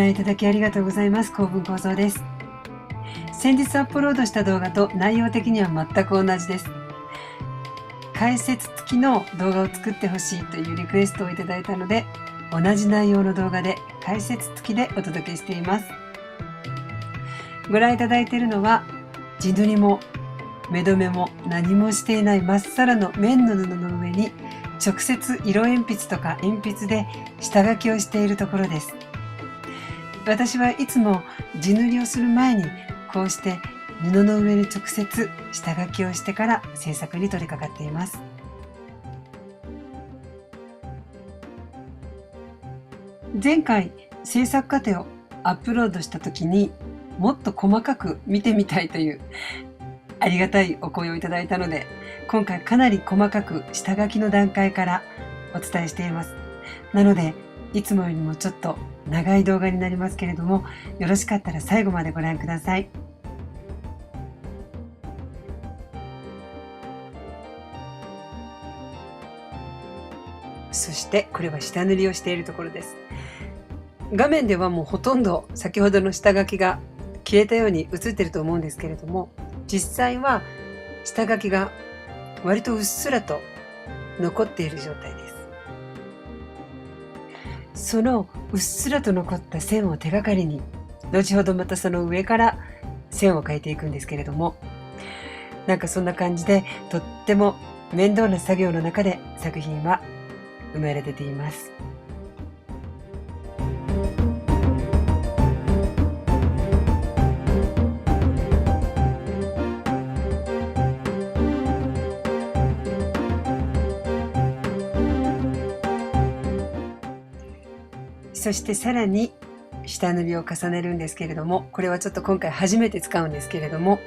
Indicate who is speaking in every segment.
Speaker 1: 覧いただきありがとうございます。公文構造です。先日アップロードした動画と内容的には全く同じです。解説付きの動画を作ってほしいというリクエストをいただいたので、同じ内容の動画で解説付きでお届けしています。ご覧いただいているのは、地塗りも目止めも何もしていないまっさらの綿の布の上に直接色鉛筆とか鉛筆で下書きをしているところです。私はいつも地塗りをする前にこうして布の上に直接下書きをしてから制作に取り掛かっています。前回制作過程をアップロードした時にもっと細かく見てみたいというありがたいお声をいただいたので、今回かなり細かく下書きの段階からお伝えしています。なのでいつもよりもちょっと長い動画になりますけれども、よろしかったら最後までご覧ください。そしてこれは下塗りをしているところです。画面ではもうほとんど先ほどの下書きが消えたように映っていると思うんですけれども、実際は下書きが割とうっすらと残っている状態です。そのうっすらと残った線を手がかりに、後ほどまたその上から線を描いていくんですけれども、なんかそんな感じでとっても面倒な作業の中で作品は生まれ出ています。そしてさらに下塗りを重ねるんですけれども、これはちょっと今回初めて使うんですけれども、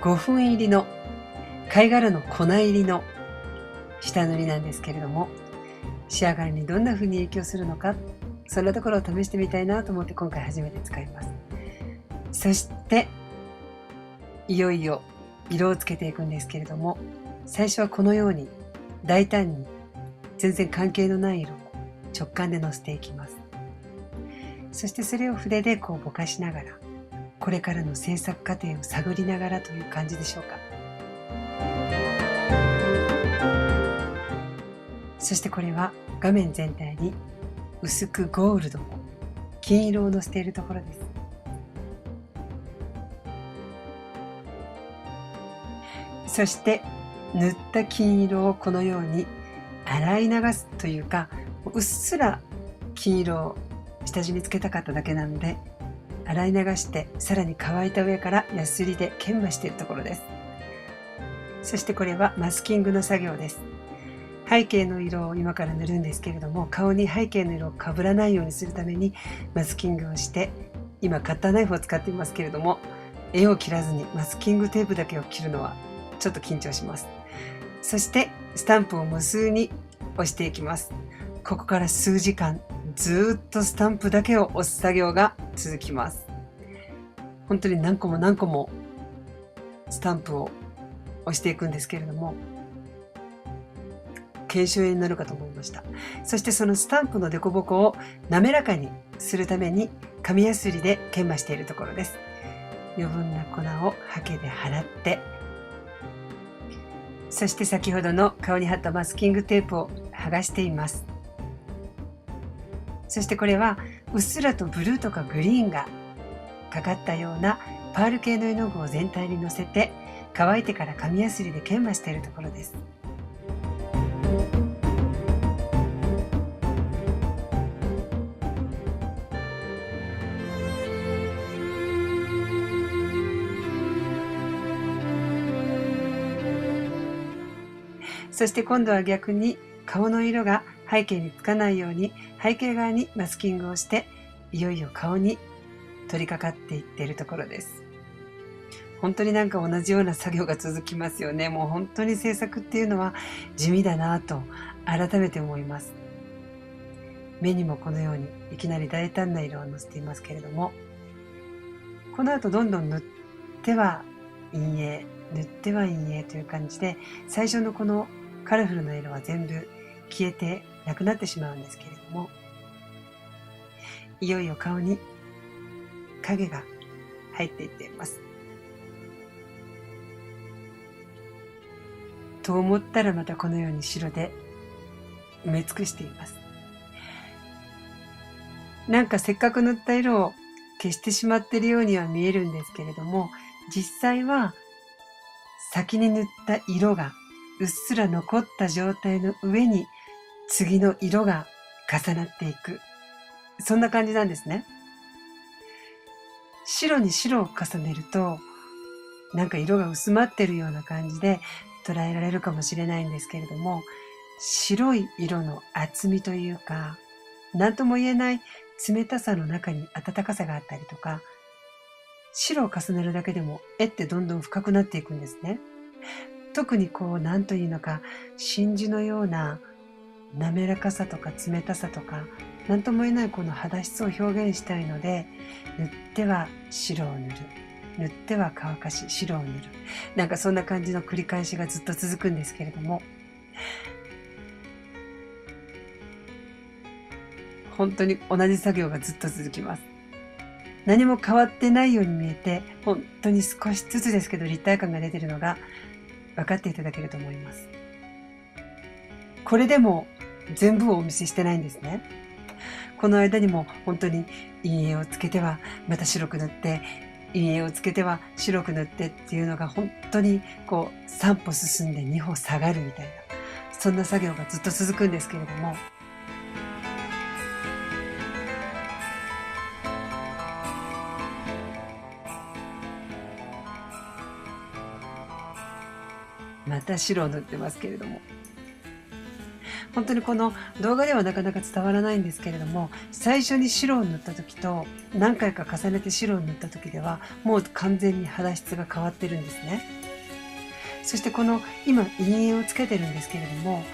Speaker 1: 5分入りの貝殻の粉入りの下塗りなんですけれども、仕上がりにどんな風に影響するのか、そんなところを試してみたいなと思って今回初めて使います。そしていよいよ色をつけていくんですけれども、最初はこのように大胆に全然関係のない色を直感でのせていきます。そしてそれを筆でこうぼかしながら、これからの制作過程を探りながらという感じでしょうか。そしてこれは画面全体に薄くゴールドの金色をのせているところです。そして塗った金色をこのように洗い流すというか、うっすら金色を下地につけたかっただけなので、洗い流してさらに乾いた上からヤスリで研磨しているところです。そしてこれはマスキングの作業です。背景の色を今から塗るんですけれども、顔に背景の色をかぶらないようにするためにマスキングをして、今カッターナイフを使っていますけれども、絵を切らずにマスキングテープだけを切るのはちょっと緊張します。そしてスタンプを無数に押していきます。ここから数時間ずっとスタンプだけを押す作業が続きます。本当に何個も何個もスタンプを押していくんですけれども、研修炎になるかと思いました。そしてそのスタンプの凸凹を滑らかにするために紙やすりで研磨しているところです。余分な粉をハケで払って、そして先ほどの顔に貼ったマスキングテープを剥がしています。そしてこれはうっすらとブルーとかグリーンがかかったようなパール系の絵の具を全体にのせて、乾いてから紙やすりで研磨しているところです。そして今度は逆に顔の色が背景につかないように背景側にマスキングをして、いよいよ顔に取り掛かっていっているところです。本当になんか同じような作業が続きますよね。もう本当に制作っていうのは地味だなと改めて思います。目にもこのようにいきなり大胆な色をのせていますけれども、この後どんどん塗っては陰影、塗っては陰影という感じで、最初のこのカラフルな色は全部消えてなくなってしまうんですけれども、いよいよ顔に影が入っていっています。と思ったらまたこのように白で埋め尽くしています。なんかせっかく塗った色を消してしまっているようには見えるんですけれども、実際は先に塗った色がうっすら残った状態の上に次の色が重なっていく。そんな感じなんですね。白に白を重ねると、なんか色が薄まってるような感じで捉えられるかもしれないんですけれども、白い色の厚みというか、何とも言えない冷たさの中に温かさがあったりとか、白を重ねるだけでも絵ってどんどん深くなっていくんですね。特に何というのか、真珠のような滑らかさとか冷たさとか、何とも言えないこの肌質を表現したいので、塗っては白を塗る。塗っては乾かし、白を塗る。なんかそんな感じの繰り返しがずっと続くんですけれども、本当に同じ作業がずっと続きます。何も変わってないように見えて、本当に少しずつですけど立体感が出ているのが分かっていただけると思います。これでも全部をお見せしてないんですね。この間にも本当に陰影をつけてはまた白く塗って、陰影をつけては白く塗ってっていうのが本当に3歩進んで2歩下がるみたいな、そんな作業がずっと続くんですけれども、また白を塗ってますけれども、本当にこの動画ではなかなか伝わらないんですけれども、最初に白を塗った時と何回か重ねて白を塗った時ではもう完全に肌質が変わってるんですね。そしてこの今陰影をつけてるんですけれども、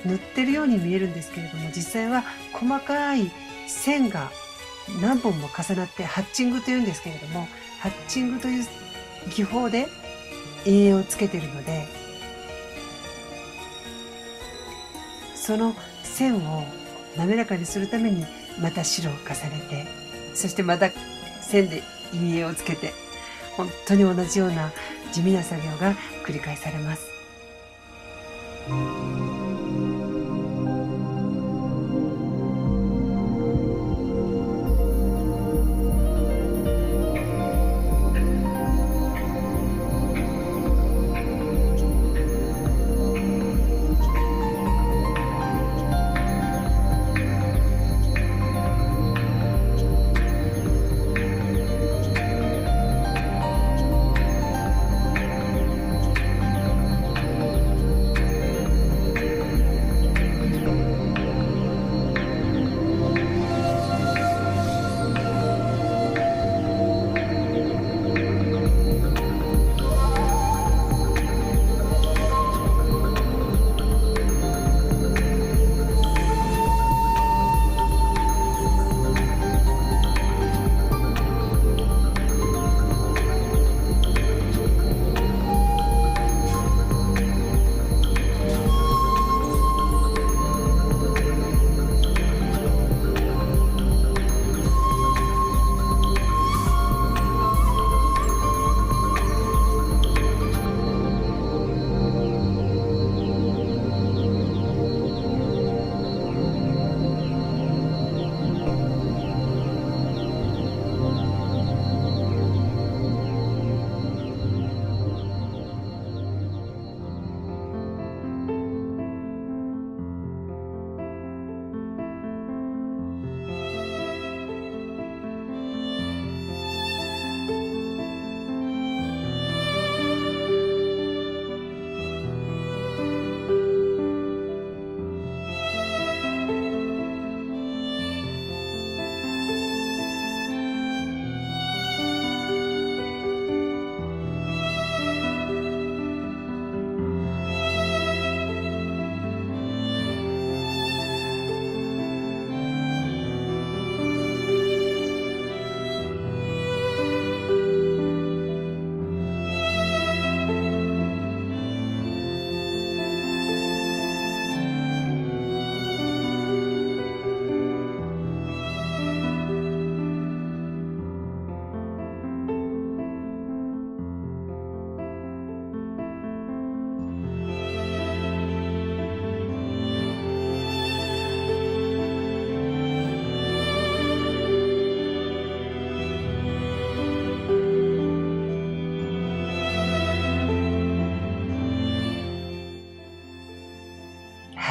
Speaker 1: 塗ってるように見えるんですけれども、実際は細かい線が何本も重なってハッチングというんですけれども、ハッチングという技法で陰影をつけてるので、その線を滑らかにするためにまた白を重ねて、そしてまた線で陰影をつけて、本当に同じような地味な作業が繰り返されます。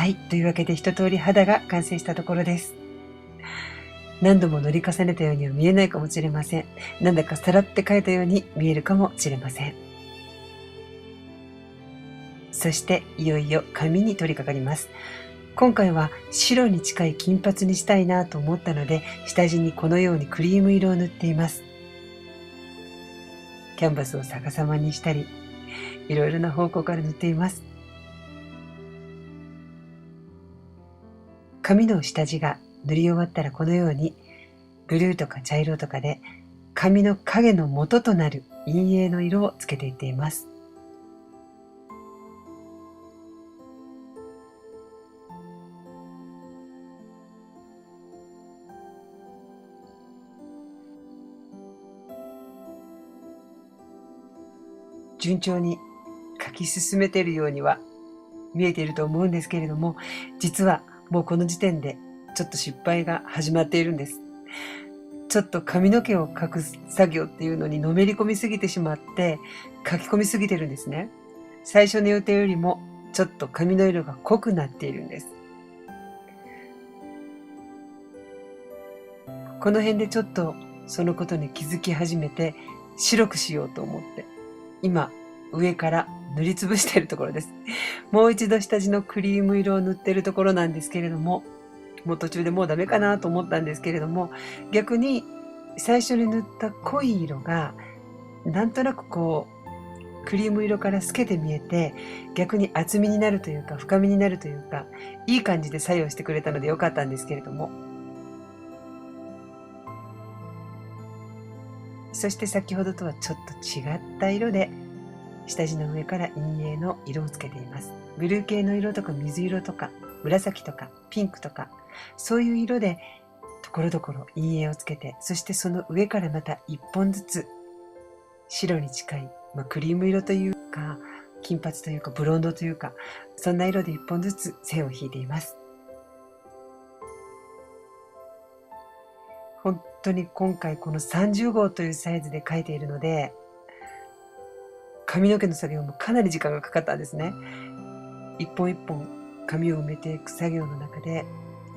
Speaker 1: はい、というわけで一通り肌が完成したところです。何度も塗り重ねたようには見えないかもしれません。なんだかさらって描いたように見えるかもしれません。そしていよいよ髪に取り掛かります。今回は白に近い金髪にしたいなと思ったので、下地にこのようにクリーム色を塗っています。キャンバスを逆さまにしたり、いろいろな方向から塗っています。髪の下地が塗り終わったらこのようにブルーとか茶色とかで髪の影の元となる陰影の色をつけていっています。順調に描き進めているようには見えていると思うんですけれども、実はもうこの時点でちょっと失敗が始まっているんです。ちょっと髪の毛を描く作業っていうのにのめり込みすぎてしまって書き込みすぎてるんですね。最初の予定よりもちょっと髪の色が濃くなっているんです。この辺でちょっとそのことに気づき始めて白くしようと思って今上から塗りつぶしているところです。もう一度下地のクリーム色を塗っているところなんですけれども、もう途中でもうダメかなと思ったんですけれども、逆に最初に塗った濃い色がなんとなくこうクリーム色から透けて見えて、逆に厚みになるというか深みになるというか、いい感じで作用してくれたのでよかったんですけれども、そして先ほどとはちょっと違った色で下地の上から陰影の色をつけています。ブルー系の色とか水色とか紫とかピンクとか、そういう色でところどころ陰影をつけて、そしてその上からまた一本ずつ白に近い、クリーム色というか金髪というかブロンドというか、そんな色で一本ずつ線を引いています。本当に今回この30号というサイズで描いているので、髪の毛の作業もかなり時間がかかったんですね。一本一本髪を埋めていく作業の中で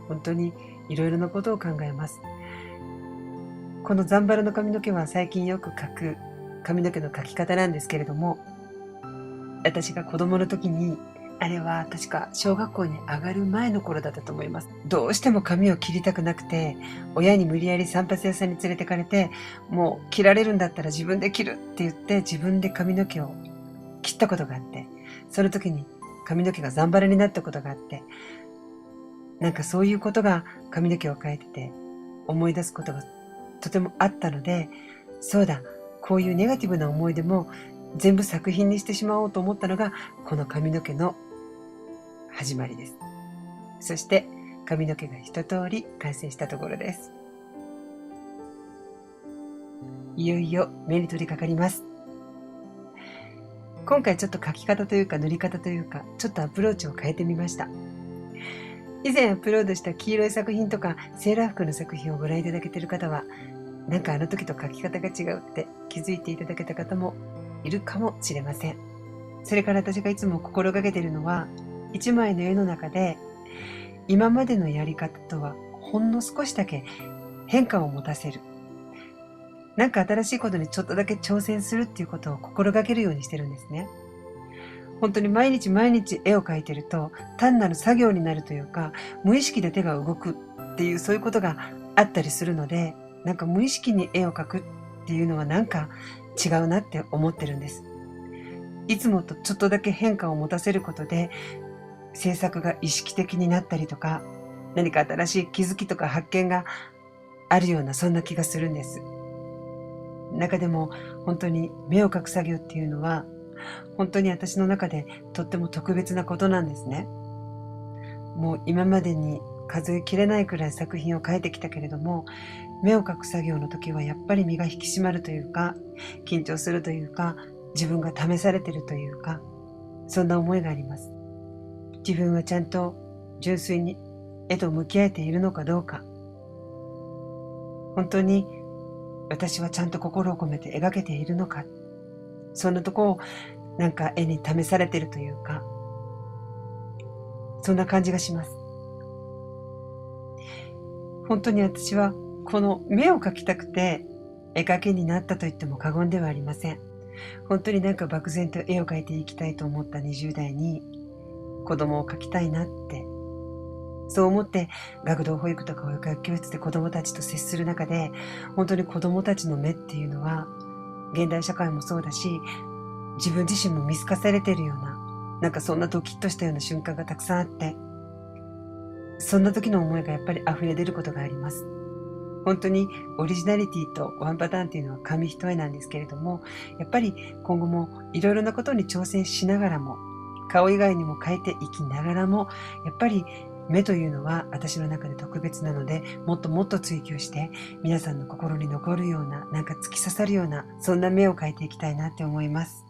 Speaker 1: 本当にいろいろなことを考えます。このざんばらの髪の毛は最近よく描く髪の毛の描き方なんですけれども、私が子供の時に、あれは確か小学校に上がる前の頃だったと思います。どうしても髪を切りたくなくて、親に無理やり散髪屋さんに連れてかれて、もう切られるんだったら自分で切るって言って自分で髪の毛を切ったことがあって、その時に髪の毛がざんばらになったことがあって、なんかそういうことが髪の毛を描いてて思い出すことがとてもあったので、そうだ、こういうネガティブな思い出も全部作品にしてしまおうと思ったのがこの髪の毛の始まりです。そして髪の毛が一通り完成したところです。いよいよ目に取り掛かります。今回ちょっと描き方というか塗り方というか、ちょっとアプローチを変えてみました。以前アップロードした黄色い作品とかセーラー服の作品をご覧いただけている方は、なんかあの時と描き方が違うって気づいていただけた方もいるかもしれません。それから私がいつも心がけているのは、一枚の絵の中で今までのやり方とはほんの少しだけ変化を持たせる。なんか新しいことにちょっとだけ挑戦するっていうことを心がけるようにしてるんですね。本当に毎日毎日絵を描いてると単なる作業になるというか、無意識で手が動くっていうそういうことがあったりするので、なんか無意識に絵を描くっていうのはなんか違うなって思ってるんです。いつもとちょっとだけ変化を持たせることで制作が意識的になったりとか、何か新しい気づきとか発見があるような、そんな気がするんです。中でも本当に目を描く作業っていうのは本当に私の中でとっても特別なことなんですね。もう今までに数えきれないくらい作品を描いてきたけれども、目を描く作業の時はやっぱり身が引き締まるというか、緊張するというか、自分が試されているというか、そんな思いがあります。自分はちゃんと純粋に絵と向き合えているのかどうか、本当に私はちゃんと心を込めて描けているのか、そんなとこをなんか絵に試されているというか、そんな感じがします。本当に私はこの目を描きたくて絵描きになったと言っても過言ではありません。本当に漠然と絵を描いていきたいと思った20代に子供を描きたいなって、そう思って学童保育とか保育学教室で子供たちと接する中で、本当に子供たちの目っていうのは現代社会もそうだし、自分自身も見透かされているような、そんなドキッとしたような瞬間がたくさんあって、そんな時の思いがやっぱり溢れ出ることがあります。本当にオリジナリティとワンパターンっていうのは紙一重なんですけれども、やっぱり今後もいろいろなことに挑戦しながらも、顔以外にも変えていきながらも、やっぱり目というのは私の中で特別なので、もっともっと追求して皆さんの心に残るような、突き刺さるような、そんな目を描いていきたいなって思います。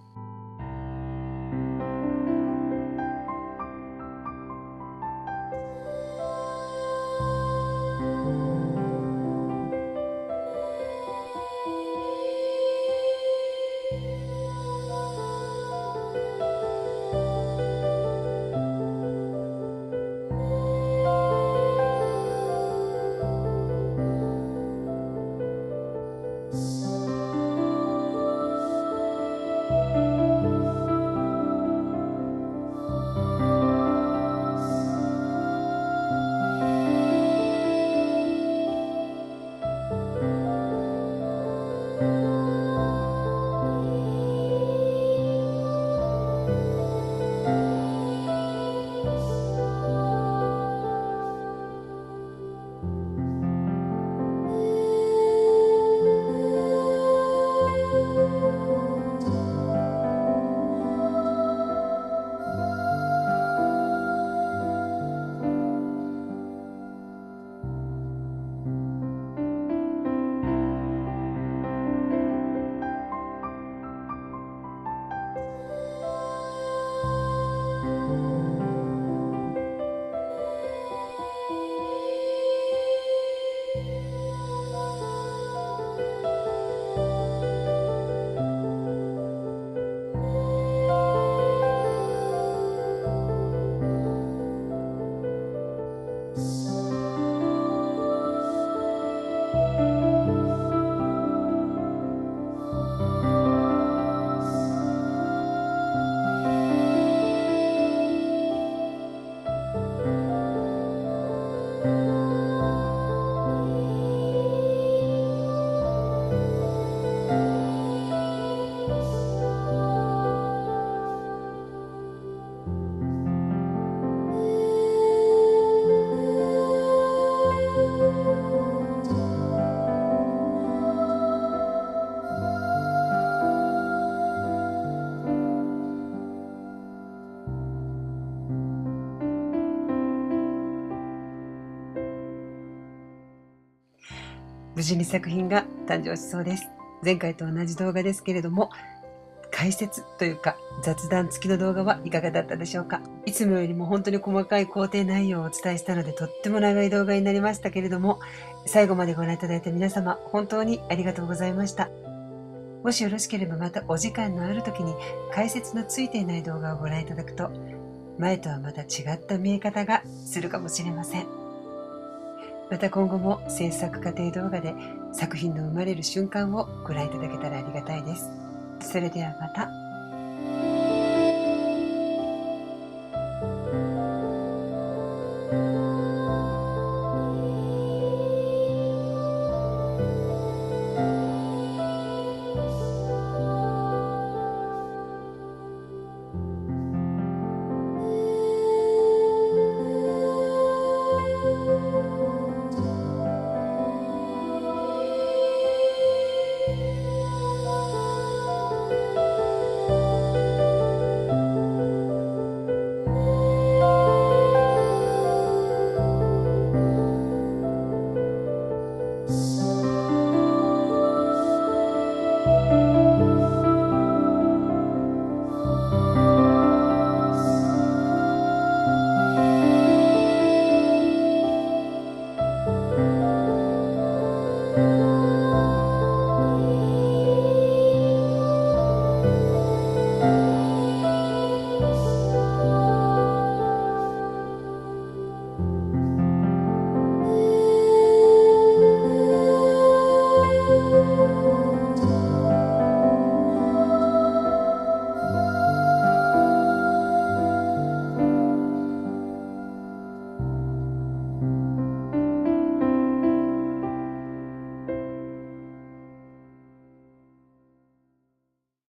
Speaker 1: 無事に作品が誕生しそうです。前回と同じ動画ですけれども、解説というか雑談付きの動画はいかがだったでしょうか。いつもよりも本当に細かい工程内容をお伝えしたので、とっても長い動画になりましたけれども、最後までご覧いただいた皆様、本当にありがとうございました。もしよろしければまたお時間のある時に解説のついていない動画をご覧いただくと、前とはまた違った見え方がするかもしれません。また今後も制作過程動画で作品の生まれる瞬間をご覧いただけたらありがたいです。それではまた。